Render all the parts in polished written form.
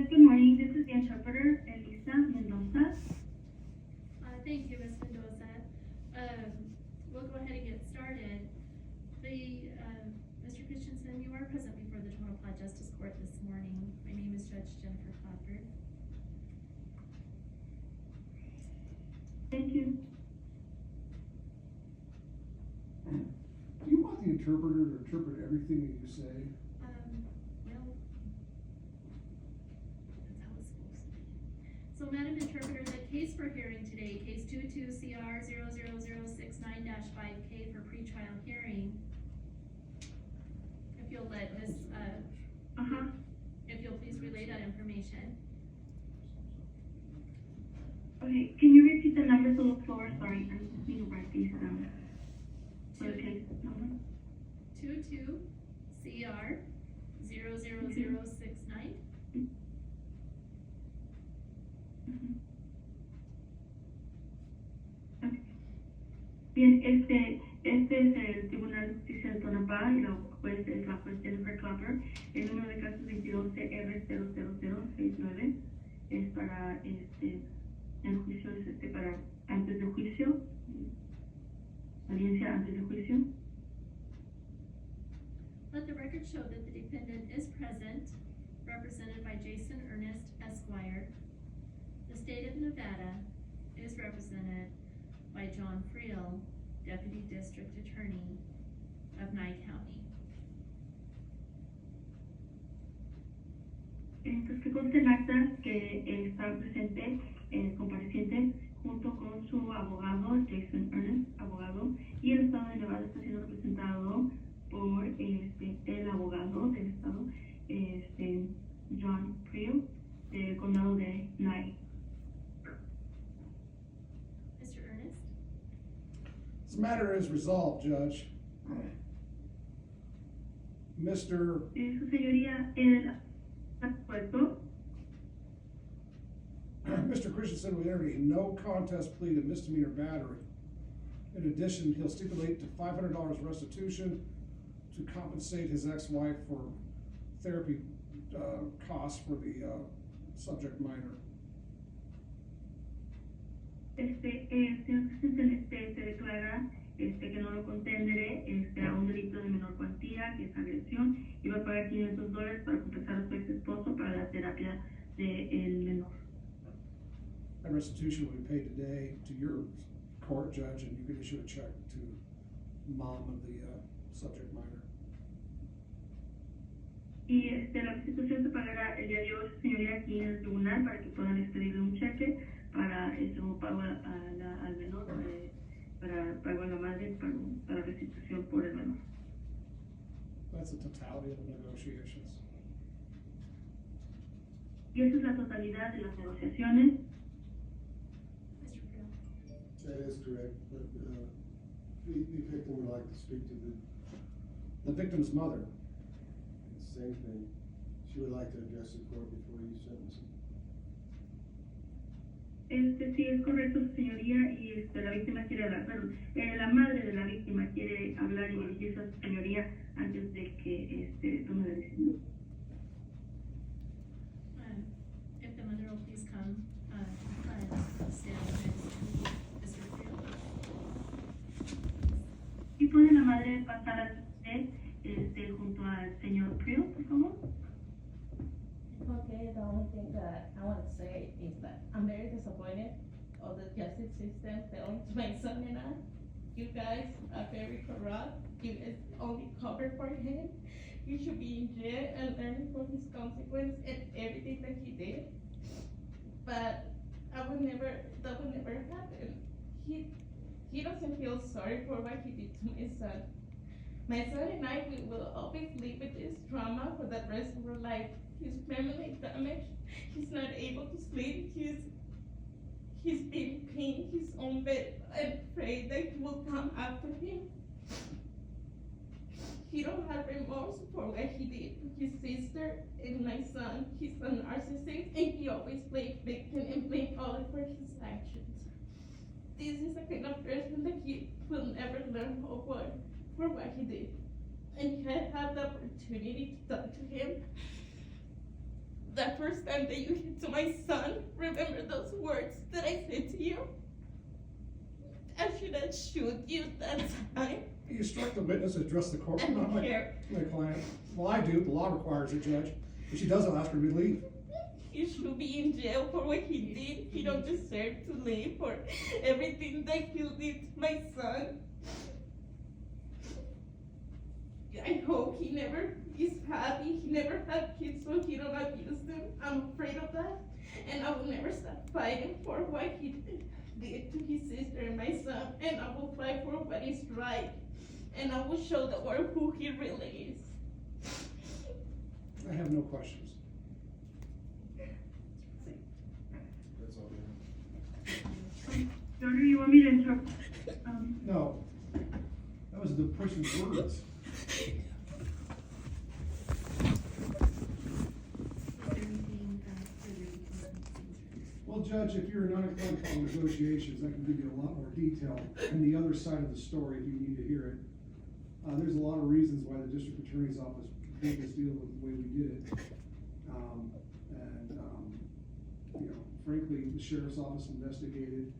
Good morning. This is the interpreter, Elisa Mendoza. Thank you, Ms. Mendoza. We'll go ahead and get started. Mr. Christiansen, you are present before the Total Plot Justice Court this morning. My name is Judge Jennifer Clapper. Thank you. Do you want the interpreter to interpret everything that you say? Well, that's how it's supposed to be. So, Madam Interpreter, the case for hearing today, case 22CR00069-5K for pretrial hearing. If you'll let Ms. If you'll please relay that information. Okay, can you repeat the numbers on the floor? Sorry, I just need to write these down. For the case number? 22CR00069. Okay. Bien, este es el Tribunal de Justicia de Tonopah y la juez es la juez Jennifer Clapper. El número de casos 22CR00069 es para el juicio es para antes de juicio, audiencia antes de juicio. Let the record show that the defendant is present, represented by Jason Ernest Esquire. The state of Nevada is represented by John Friel, Deputy District Attorney of Nye County. Entonces, que conste en acta que está presente el compareciente junto con su abogado, Jason Ernest, abogado, y el estado de Nevada está siendo representado por el abogado del estado, John Friel, del condado de Nye. Mr. Ernest? This matter is resolved, Judge. Mr. Su señoría, el acuerdo. Mr. Christiansen will enter a no contest plea to misdemeanor battery. In addition, he'll stipulate to $500 restitution to compensate his ex-wife for therapy costs for the subject minor. Señor Christensen se declara que no lo contendere a un delito de menor cuantía, que es agresión, y va a pagar $500 para compensar a su ex esposo para la terapia del menor. That restitution will be paid today to your court, Judge, and you can issue a check to mom of the subject minor. Y la restitución se pagará el día de hoy, señoría, aquí en el tribunal para que puedan expedirle un cheque para un pago al menor, para pago a la madre, para restitución por el menor. That's the totality of the negotiations. Y esa es la totalidad de las negociaciones. Mr. Friel? That is correct, but the victim would like to speak to The victim's mother. the same thing. She would like to address the court before you sentence him. Sí, es correcto, señoría, y la víctima quiere hablar, perdón, la madre de la víctima quiere hablar y dirigirse a su señoría antes de que tome la decisión. If the mother will please come, stand next to Mr. Friel. ¿Y puede la madre pasar a usted junto al señor Friel, por favor? Okay, the only thing that I want to say is that I'm very disappointed of the justice system failing to my son and I. You guys are very corrupt. You guys only cover for him. He should be in jail and learning from his consequence and everything that he did. But that would never happen. He doesn't feel sorry for what he did to my son. My son and I, we will always live with this trauma for the rest of our life. He's permanently damaged. He's not able to sleep. He's been in his own bed and pray that he will come after him. He don't have remorse for what he did to his sister and my son. He's a narcissist and he always plays victim and blames others for his actions. This is the kind of person that he will never learn for what he did. And I had the opportunity to talk to him. that first time that you hit to my son, remember those words that I said to you? I should have shoot you that time. You instruct the witness to address the court, I don't not my care. client. Well, I do, the law requires it, Judge. If she doesn't, I'll ask her to leave. He should be in jail for what he did. He don't deserve to live for everything that he did to my son. I hope he never is happy. He never had kids so he don't abuse them. I'm afraid of that. And I will never stop fighting for what he did to his sister and my son. And I will fight for what is right. And I will show the world who he really is. I have no questions. That's all we have. Your Honor, you want me to interrupt? No. That was the person's words. Well, Judge, if you're not inclined to negotiations, I can give you a lot more detail and the other side of the story if you need to hear it. There's a lot of reasons why the district attorney's office did this deal with the way we did it. You know, frankly, the sheriff's office investigated,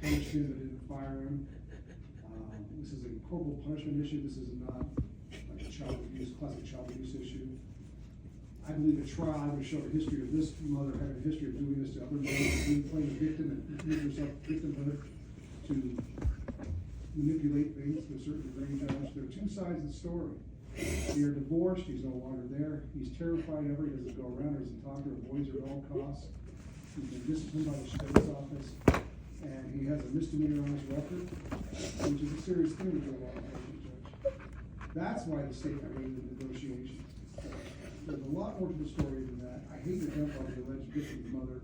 punished him, but didn't fire him. This is a corporal punishment issue. This is not like a child abuse, classic child abuse issue. I believe a trial I would show a history of this mother having a history of doing this to other mothers, playing the victim and using herself victimhood to manipulate things to a certain degree. Judge, there are two sides of the story. They are divorced. He's no longer there. He's terrified of her. He doesn't go around her. He doesn't talk to her. Avoids her at all costs. He's been disciplined by the sheriff's office, and he has a misdemeanor on his record, which is a serious thing to do a law enforcement judge. That's why the state got rid of the negotiations. There's a lot more to the story than that. I hate to jump on the alleged victim's mother,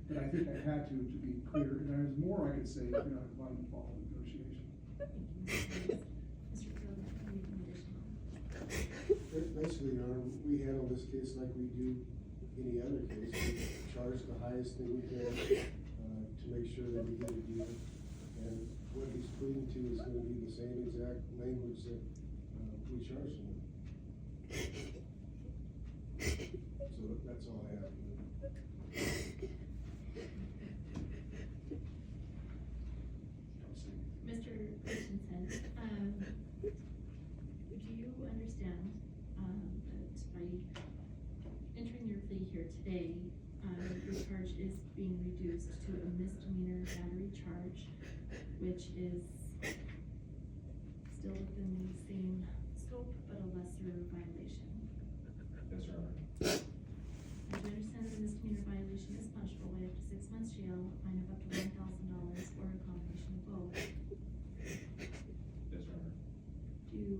but I think I had to be clear, and there's more I could say if you're not inclined to follow the negotiation. Mr. Field, anything additional? Basically, Your Honor, we handle this case like we do any other case. We charge the highest thing we can to make sure that we get a deal. And what he's pleading to is going to be the same exact language that we charge him with. So that's all I have. Mr. Christiansen, do you understand that by entering your plea here today, your charge is being reduced to a misdemeanor battery charge, which is still within the same scope but a lesser violation? Yes, Your Honor. And do you understand that a misdemeanor violation is punishable by up to 6 months jail, a fine of up to $1,000, or a combination of both? Yes, Your Honor. Do you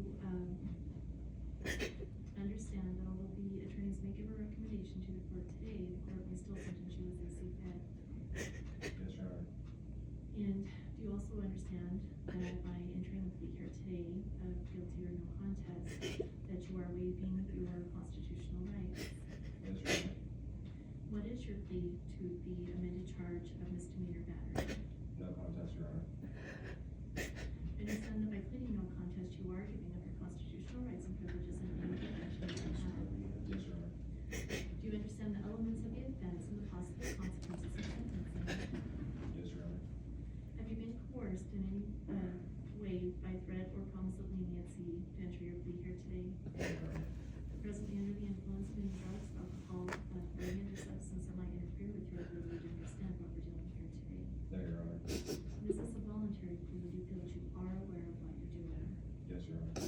understand that although the attorneys may give a recommendation to the court today, the court may still sentence you as a safe bet? Yes, Your Honor. And do you also understand that by entering the plea here today of guilty or no contest, that you are waiving your constitutional rights? Yes, Your Honor. What is your plea to the amended charge of misdemeanor battery? No contest, Your Honor. I understand that by pleading no contest, you are giving up your constitutional rights and privileges and any protection you have. Yes, Your Honor. Do you understand the elements of the offense and the possible consequences of sentencing? Yes, Your Honor. Have you been coerced in any way by threat or promise of leniency to enter your plea here today? No, Your Honor. Presently under the influence of any drugs, alcohol, or any other substance that might interfere with your ability to understand what we're dealing here today. No, Your Honor. This is a voluntary plea. Do you feel that you are aware of what you're doing? Yes, Your Honor.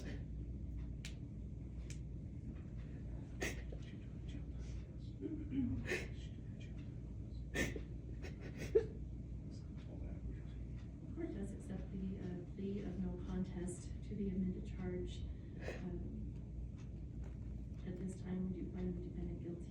The court does accept the plea of no contest to the amended charge. At this time, we do find the defendant guilty of